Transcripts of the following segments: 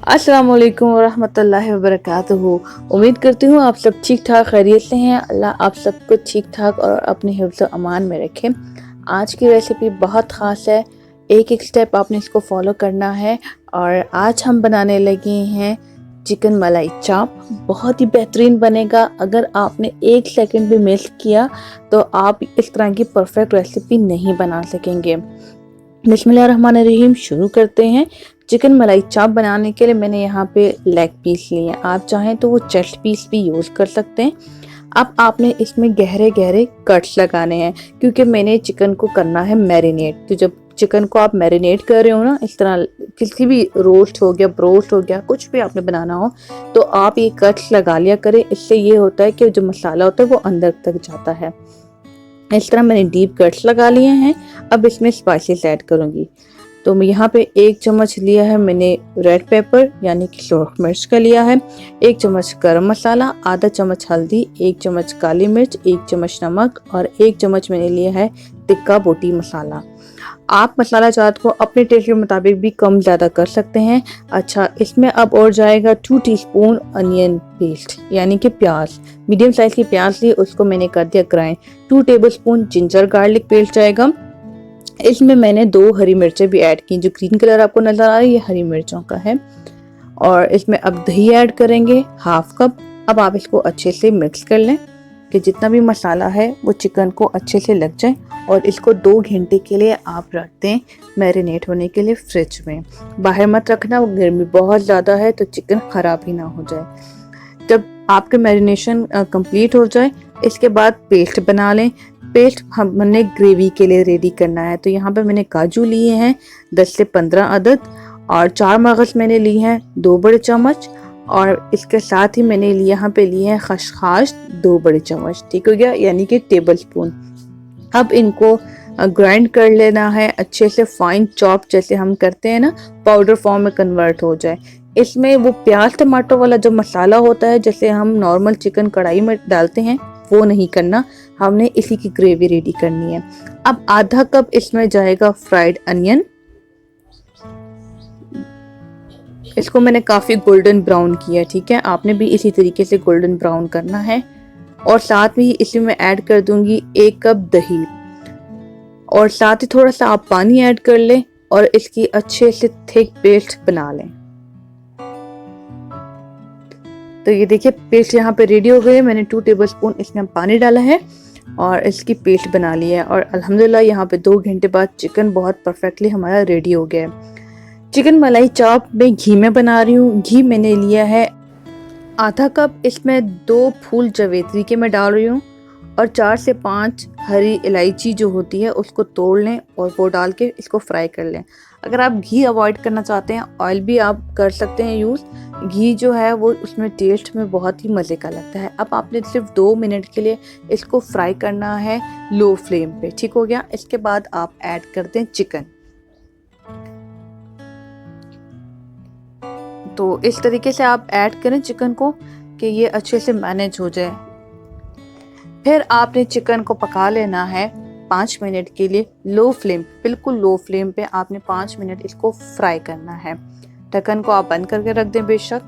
अस्सलाम वालेकुम वरहमतुल्लाहि वबरकातुहू। उम्मीद करती हूँ आप सब ठीक ठाक खैरियत से हैं। अल्लाह आप सबको ठीक ठाक और अपने हिफ्ज़ व अमान में रखे। आज की रेसिपी बहुत ख़ास है, एक एक स्टेप आपने इसको फॉलो करना है। और आज हम बनाने लगे हैं चिकन मलाई चाप। बहुत ही बेहतरीन बनेगा। अगर आपने एक सेकंड भी मिस किया तो आप इस तरह की परफेक्ट रेसिपी नहीं बना सकेंगे। बिस्मिल्लाहिर्रहमानिर्रहीम, शुरू करते हैं। चिकन मलाई चाप बनाने के लिए मैंने यहाँ पे लेग पीस लिए हैं। आप चाहें तो वो चेस्ट पीस भी यूज़ कर सकते हैं। अब आपने इसमें गहरे गहरे कट्स लगाने हैं, क्योंकि मैंने चिकन को करना है मैरिनेट। तो जब चिकन को आप मैरिनेट कर रहे हो ना, इस तरह किसी भी रोस्ट हो गया, ब्रोस्ट हो गया, कुछ भी आपने बनाना हो तो आप ये कट्स लगा लिया करें। इससे ये होता है कि जो मसाला होता है वो अंदर तक जाता है। इस तरह मैंने डीप कट्स लगा लिए हैं। अब इसमें स्पाइसेस ऐड करूँगी। तो मैं यहाँ पे 1 चम्मच लिया है मैंने रेड पेपर यानी कि सुर्ख मिर्च का लिया है, 1 चम्मच गरम मसाला, आधा चम्मच हल्दी, 1 चम्मच काली मिर्च, 1 चम्मच नमक और 1 चम्मच मैंने लिया है टिक्का बोटी मसाला। आप मसाला चाट को अपने टेस्ट के मुताबिक भी कम ज़्यादा कर सकते हैं। अच्छा, इसमें अब और जाएगा 2 टीस्पून अनियन पेस्ट यानी कि प्याज। मीडियम साइज की प्याज ली, उसको मैंने कर दिया grind. 2 tablespoon ginger garlic paste जाएगा। इसमें मैंने 2 हरी मिर्चें भी ऐड की। जो ग्रीन कलर आपको नजर आ रहा है ये हरी मिर्चों का है। और इसमें अब दही ऐड करेंगे 1/2 कप। अब आप इसको अच्छे से मिक्स कर लें कि जितना भी मसाला है वो चिकन को अच्छे से लग जाए। और इसको 2 घंटे के लिए आप रख दें मैरिनेट होने के लिए फ्रिज में। बाहर मत रखना, वो गर्मी बहुत ज़्यादा है तो चिकन ख़राब ही ना हो जाए। जब आपके मैरिनेशन कंप्लीट हो जाए, इसके बाद पेस्ट बना लें। पेस्ट हमने ग्रेवी के लिए रेडी करना है। तो यहाँ पे मैंने काजू लिए हैं 10 से 15 अदद और 4 मगज मैंने लिए हैं 2 बड़े चम्मच। और इसके साथ ही मैंने यहाँ पे लिए हैं खसखस 2 बड़े चम्मच। ठीक हो गया, यानी कि टेबल स्पून। अब इनको ग्राइंड कर लेना है अच्छे से, फाइन चॉप जैसे हम करते हैं ना, पाउडर फॉर्म में कन्वर्ट हो जाए। इसमें वो प्याज टमाटर वाला जो मसाला होता है जैसे हम नॉर्मल चिकन कढ़ाई में डालते हैं वो नहीं करना, हमने इसी की ग्रेवी रेडी करनी है। अब आधा कप इसमें जाएगा फ्राइड अनियन। इसको मैंने काफ़ी गोल्डन ब्राउन किया, ठीक है, आपने भी इसी तरीके से गोल्डन ब्राउन करना है। और साथ में इसी में ऐड कर दूंगी 1 कप दही और साथ ही थोड़ा सा आप पानी ऐड कर लें और इसकी अच्छे से थिक पेस्ट बना लें। तो ये देखिए पेस्ट यहाँ पे रेडी हो गई है। मैंने 2 टेबलस्पून इसमें पानी डाला है और इसकी पेस्ट बना ली है। और अल्हम्दुलिल्लाह यहाँ पे 2 घंटे बाद चिकन बहुत परफेक्टली हमारा रेडी हो गया है। चिकन मलाई चाप में घी में बना रही हूँ। घी मैंने लिया है आधा कप। इसमें 2 फूल जवेत्री के मैं डाल रही हूँ और 4 से 5 हरी इलायची जो होती है उसको तोड़ लें और वो डाल के इसको फ्राई कर लें। अगर आप घी अवॉइड करना चाहते हैं, ऑयल भी आप कर सकते हैं यूज़। घी जो है वो उसमें टेस्ट में बहुत ही मज़े का लगता है। अब आपने सिर्फ 2 मिनट के लिए इसको फ्राई करना है लो फ्लेम पे। ठीक हो गया। इसके बाद आप ऐड कर दें चिकन। तो इस तरीके से आप ऐड करें चिकन को कि ये अच्छे से मैनेज हो जाए। फिर आपने चिकन को पका लेना है 5 मिनट के लिए लो फ्लेम, बिल्कुल लो फ्लेम पे आपने 5 मिनट इसको फ्राई करना है। ढक्कन को आप बंद करके रख दें बेशक।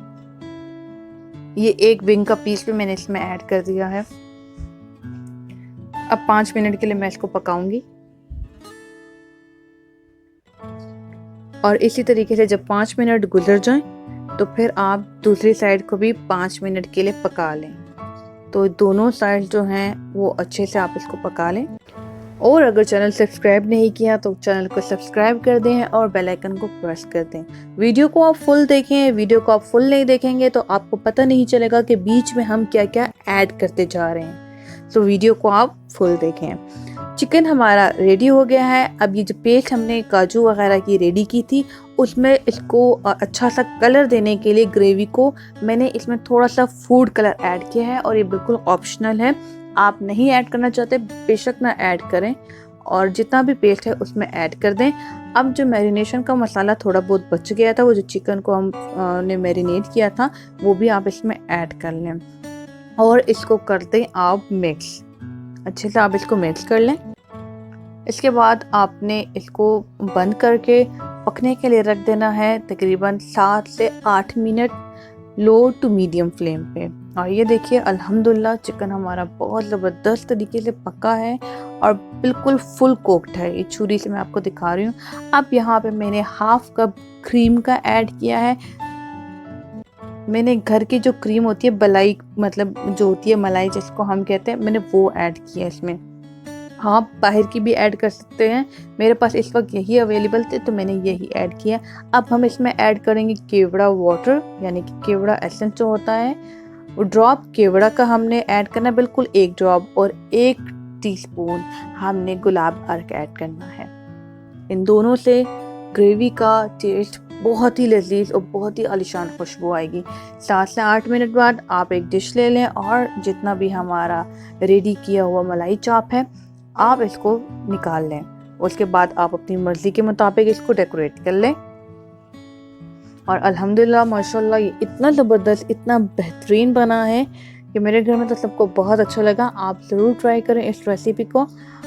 ये 1 विंग का पीस भी मैंने इसमें ऐड कर दिया है। अब 5 मिनट के लिए मैं इसको पकाऊंगी और इसी तरीके से जब 5 मिनट गुजर जाएं तो फिर आप दूसरी साइड को भी 5 मिनट के लिए पका लें। तो दोनों साइड जो हैं वो अच्छे से आप इसको पका लें। और अगर चैनल सब्सक्राइब नहीं किया तो चैनल को सब्सक्राइब कर दें और बेल आइकन को प्रेस कर दें। वीडियो को आप फुल देखें। वीडियो को आप फुल नहीं देखेंगे तो आपको पता नहीं चलेगा कि बीच में हम क्या क्या ऐड करते जा रहे हैं। तो वीडियो को आप फुल देखें। चिकन हमारा रेडी हो गया है। अब ये जो पेस्ट हमने काजू वगैरह की रेडी की थी उसमें इसको अच्छा सा कलर देने के लिए ग्रेवी को मैंने इसमें थोड़ा सा फूड कलर ऐड किया है और ये बिल्कुल ऑप्शनल है। आप नहीं ऐड करना चाहते बेशक ना ऐड करें और जितना भी पेस्ट है उसमें ऐड कर दें। अब जो मैरिनेशन का मसाला थोड़ा बहुत बच गया था, वो जो चिकन को हमने मैरिनेट किया था वो भी आप इसमें ऐड कर लें और इसको कर दें आप मिक्स। अच्छे से आप इसको मिक्स कर लें। इसके बाद आपने इसको बंद करके पकने के लिए रख देना है तकरीबन 7 से 8 minute low to medium flame पे। और ये देखिए अल्हम्दुलिल्लाह चिकन हमारा बहुत ज़बरदस्त तरीके से पका है और बिल्कुल फुल कुक्ड है। ये छुरी से मैं आपको दिखा रही हूँ। अब यहाँ पे मैंने हाफ कप क्रीम का ऐड किया है। मैंने घर की जो क्रीम होती है मलाई, मतलब जो होती है मलाई जिसको हम कहते हैं, मैंने वो ऐड किया इसमें। हाँ, बाहर की भी ऐड कर सकते हैं, मेरे पास इस वक्त यही अवेलेबल थे तो मैंने यही ऐड किया। अब हम इसमें ऐड करेंगे केवड़ा वाटर, यानी कि केवड़ा एसेंस जो होता है, वो ड्रॉप केवड़ा का हमने ऐड करना है, बिल्कुल 1 ड्रॉप, और 1 टीस्पून हमने गुलाब अर्क ऐड करना है। इन दोनों से ग्रेवी का टेस्ट बहुत ही लजीज और बहुत ही आलिशान खुशबू आएगी। 7 से 8 मिनट बाद आप एक डिश ले लें और जितना भी हमारा रेडी किया हुआ मलाई चाप है आप इसको निकाल लें। उसके बाद आप अपनी मर्ज़ी के मुताबिक इसको डेकोरेट कर लें। और अल्हम्दुलिल्लाह माशाल्लाह ये इतना ज़बरदस्त, इतना बेहतरीन बना है कि मेरे घर में तो सबको बहुत अच्छा लगा। आप ज़रूर ट्राई करें इस रेसिपी को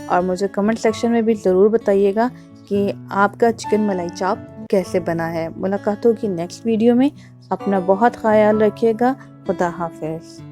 और मुझे कमेंट सेक्शन में भी ज़रूर बताइएगा कि आपका चिकन मलाई चाप कैसे बना है। मुलाकात होगी नेक्स्ट वीडियो में। अपना बहुत ख्याल रखिएगा। खुदा हाफिज़।